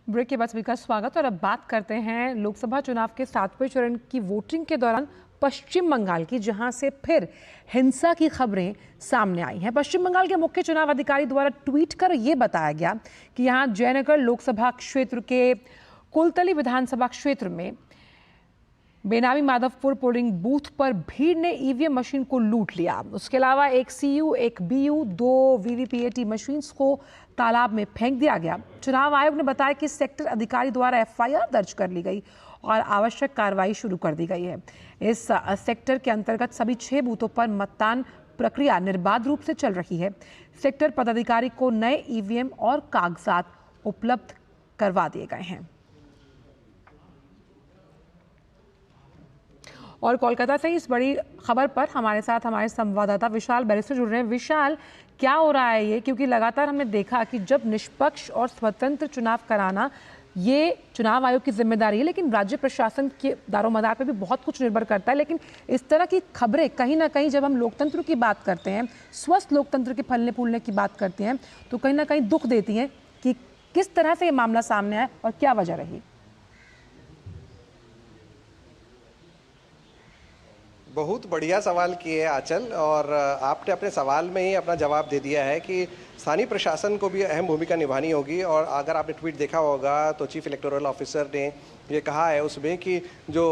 Break के बाद सभी का स्वागत। और अब बात करते हैं लोकसभा चुनाव के 7वें चरण की वोटिंग के दौरान पश्चिम बंगाल की, जहां से फिर हिंसा की खबरें सामने आई हैं। पश्चिम बंगाल के मुख्य चुनाव अधिकारी द्वारा ट्वीट कर यह बताया गया कि यहां जयनगर लोकसभा क्षेत्र के कुलतली विधानसभा क्षेत्र में बेनामी माधवपुर पोलिंग बूथ पर भीड़ ने ईवीएम मशीन को लूट लिया। उसके अलावा एक सीयू, एक बीयू, 2 वीवीपीएटी मशीन्स को तालाब में फेंक दिया गया। चुनाव आयोग ने बताया कि सेक्टर अधिकारी द्वारा एफआईआर दर्ज कर ली गई और आवश्यक कार्रवाई शुरू कर दी गई है। इस सेक्टर के अंतर्गत सभी 6 बूथों पर मतदान प्रक्रिया निर्बाध रूप से चल रही है। सेक्टर पदाधिकारी को नए ईवीएम और कागजात उपलब्ध करवा दिए गए हैं। और कोलकाता से इस बड़ी खबर पर हमारे साथ हमारे संवाददाता विशाल बैरिस्टर जुड़ रहे हैं। विशाल, क्या हो रहा है ये? क्योंकि लगातार हमने देखा कि जब निष्पक्ष और स्वतंत्र चुनाव कराना ये चुनाव आयोग की जिम्मेदारी है, लेकिन राज्य प्रशासन के दारोमदार पर भी बहुत कुछ निर्भर करता है। लेकिन इस तरह की खबरें कहीं ना कहीं, जब हम लोकतंत्र की बात करते हैं, स्वस्थ लोकतंत्र के फलने फूलने की बात करते हैं, तो कहीं ना कहीं दुख देती हैं कि किस तरह से ये मामला सामने आया और क्या वजह रही। बहुत बढ़िया सवाल किए आंचल, और आपने अपने सवाल में ही अपना जवाब दे दिया है कि स्थानीय प्रशासन को भी अहम भूमिका निभानी होगी। और अगर आपने ट्वीट देखा होगा तो चीफ इलेक्टोरल ऑफिसर ने ये कहा है उसमें कि जो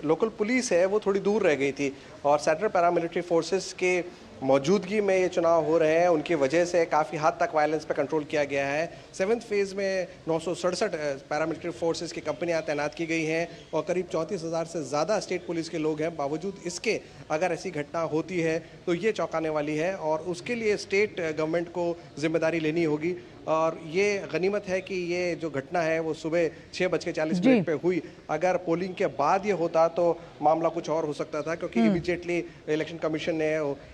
लोकल पुलिस है वो थोड़ी दूर रह गई थी और सेंट्रल पैरामिलिट्री फोर्सेस के मौजूदगी में ये चुनाव हो रहे हैं, उनकी वजह से काफ़ी हद तक वायलेंस पे कंट्रोल किया गया है। 7th फेज़ में 967 पैरामिलिट्री फोर्सेस की कंपनियां तैनात की गई हैं और करीब 34,000 से ज़्यादा स्टेट पुलिस के लोग हैं। बावजूद इसके अगर ऐसी घटना होती है तो ये चौंकाने वाली है और उसके लिए स्टेट गवर्नमेंट को जिम्मेदारी लेनी होगी। और ये गनीमत है कि ये जो घटना है वो सुबह 6:40 पे हुई। अगर पोलिंग के बाद ये होता तो मामला कुछ और हो सकता था, क्योंकि इमीडिएटली इलेक्शन कमीशन ने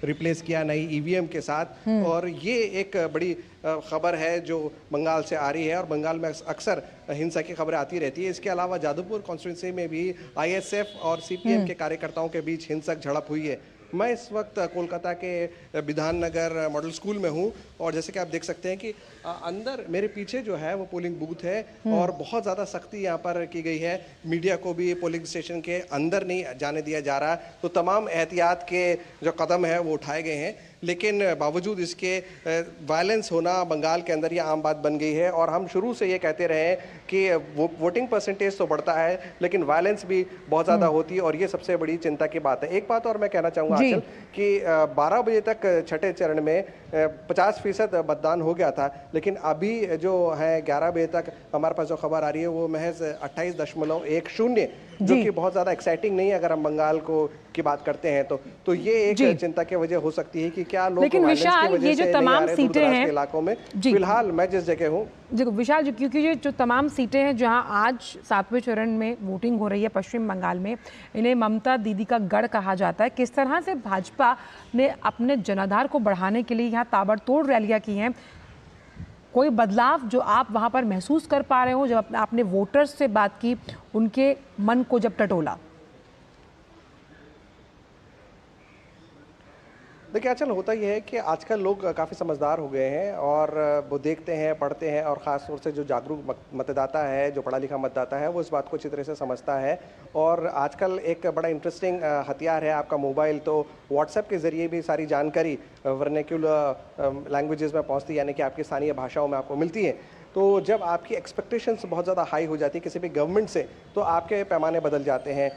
रिप्लेस किया नई ईवीएम के साथ। और ये एक बड़ी खबर है जो बंगाल से आ रही है, और बंगाल में अक्सर हिंसा की खबरें आती रहती है। इसके अलावा जादवपुर कॉन्स्टिट्यूंसी में भी आईएसएफ और सीपीएम के कार्यकर्ताओं के बीच हिंसक झड़प हुई है। मैं इस वक्त कोलकाता के विधान नगर मॉडल स्कूल में हूँ और जैसे कि आप देख सकते हैं कि अंदर मेरे पीछे जो है वो पोलिंग बूथ है और बहुत ज़्यादा सख्ती यहाँ पर की गई है। मीडिया को भी पोलिंग स्टेशन के अंदर नहीं जाने दिया जा रहा, तो तमाम एहतियात के जो कदम है वो उठाए गए हैं। लेकिन बावजूद इसके वायलेंस होना बंगाल के अंदर ये आम बात बन गई है। और हम शुरू से ये कहते रहे कि वोटिंग परसेंटेज तो बढ़ता है लेकिन वायलेंस भी बहुत ज़्यादा होती है, और ये सबसे बड़ी चिंता की बात है। एक बात और मैं कहना चाहूँगा आंचल कि 12 बजे तक छठे चरण में 50% मतदान हो गया था, लेकिन अभी जो है 11 बजे तक हमारे पास जो खबर आ रही है वो महज 28.10, जो कि बहुत ज़्यादा एक्साइटिंग नहीं है अगर हम बंगाल को की बात करते हैं तो ये एक चिंता की वजह हो सकती है कि क्या लोग लेकिन विशाल, ये जो तमाम सीटें हैं इलाकों में, फिलहाल मैं जिस जगह हूँ विशाल, क्योंकि ये जो तमाम सीटें हैं जहां आज 7वें चरण में वोटिंग हो रही है पश्चिम बंगाल में, इन्हें ममता दीदी का गढ़ कहा जाता है। किस तरह से भाजपा ने अपने जनाधार को बढ़ाने के लिए यहाँ ताबड़तोड़ रैलियां की हैं? कोई बदलाव जो आप वहां पर महसूस कर पा रहे हो जब आपने वोटर्स से बात की, उनके मन को जब टटोला? देखिए आजकल होता यह है कि आजकल लोग काफ़ी समझदार हो गए हैं और वो देखते हैं, पढ़ते हैं, और ख़ास तौर से जो जागरूक मतदाता है, जो पढ़ा लिखा मतदाता है, वो इस बात को अच्छी तरह से समझता है। और आजकल एक बड़ा इंटरेस्टिंग हथियार है आपका मोबाइल, तो व्हाट्सएप के ज़रिए भी सारी जानकारी वर्नाक्युलर लैंग्वेजेस में पहुँचती है, यानी कि आपकी स्थानीय भाषाओं में आपको मिलती है। तो जब आपकी एक्सपेक्टेशंस बहुत ज़्यादा हाई हो जाती है किसी भी गवर्नमेंट से, तो आपके पैमाने बदल जाते हैं।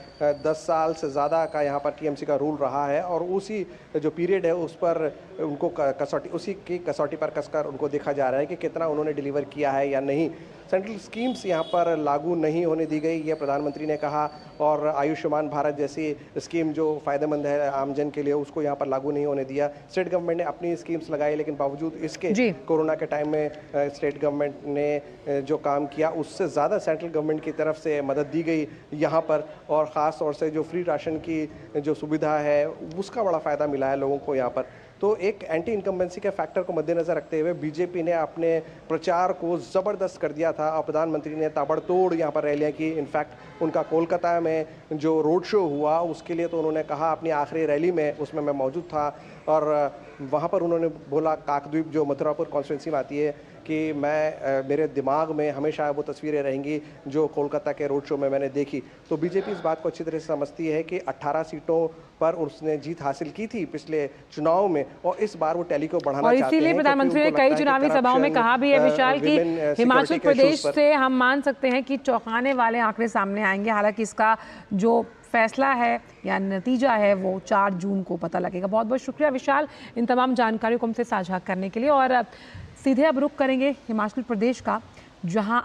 10 साल से ज़्यादा का यहाँ पर टीएमसी का रूल रहा है और उसी जो पीरियड है उस पर उनको कसौटी, उसी की कसौटी पर कसकर उनको देखा जा रहा है कि कितना उन्होंने डिलीवर किया है या नहीं। सेंट्रल स्कीम्स यहाँ पर लागू नहीं होने दी गई, ये प्रधानमंत्री ने कहा, और आयुष्मान भारत जैसी स्कीम जो फ़ायदेमंद है आमजन के लिए, उसको यहाँ पर लागू नहीं होने दिया। स्टेट गवर्नमेंट ने अपनी स्कीम्स लगाई, लेकिन बावजूद इसके कोरोना के टाइम में स्टेट गवर्नमेंट ने जो काम किया उससे ज़्यादा सेंट्रल गवर्नमेंट की तरफ से मदद दी गई यहाँ पर। और ख़ास तौर से जो फ्री राशन की जो सुविधा है उसका बड़ा फ़ायदा मिला है लोगों को यहाँ पर। तो एक एंटी इनकम्बेंसी के फैक्टर को मद्देनजर रखते हुए बीजेपी ने अपने प्रचार को ज़बरदस्त कर दिया था और प्रधानमंत्री ने ताबड़तोड़ यहाँ पर रैलियाँ की। इनफैक्ट उनका कोलकाता में जो रोड शो हुआ उसके लिए तो उन्होंने कहा अपनी आखिरी रैली में, उसमें मैं मौजूद था, और वहाँ पर उन्होंने बोला, काकद्वीप जो मथुरापुर कॉन्स्टिट्यूंसी में आती है, कि मैं मेरे दिमाग में हमेशा वो तस्वीरें रहेंगी जो कोलकाता के रोड शो में मैंने देखी। तो बीजेपी इस बात को अच्छी तरह से समझती है कि 18 सीटों पर उसने जीत हासिल की थी पिछले चुनाव में, और इस बार वो टैली को बढ़ाना और चाहते हैं। इसीलिए प्रधानमंत्री ने कई चुनावी सभाओं में कहा भी है विशाल कि हिमाचल प्रदेश से हम मान सकते हैं कि चौंकाने वाले आंकड़े सामने आएंगे। हालांकि इसका जो फैसला है या नतीजा है वो 4 जून को पता लगेगा। बहुत बहुत शुक्रिया विशाल इन तमाम जानकारियों को हमसे साझा करने के लिए। और सीधे अब रुख करेंगे हिमाचल प्रदेश का, जहां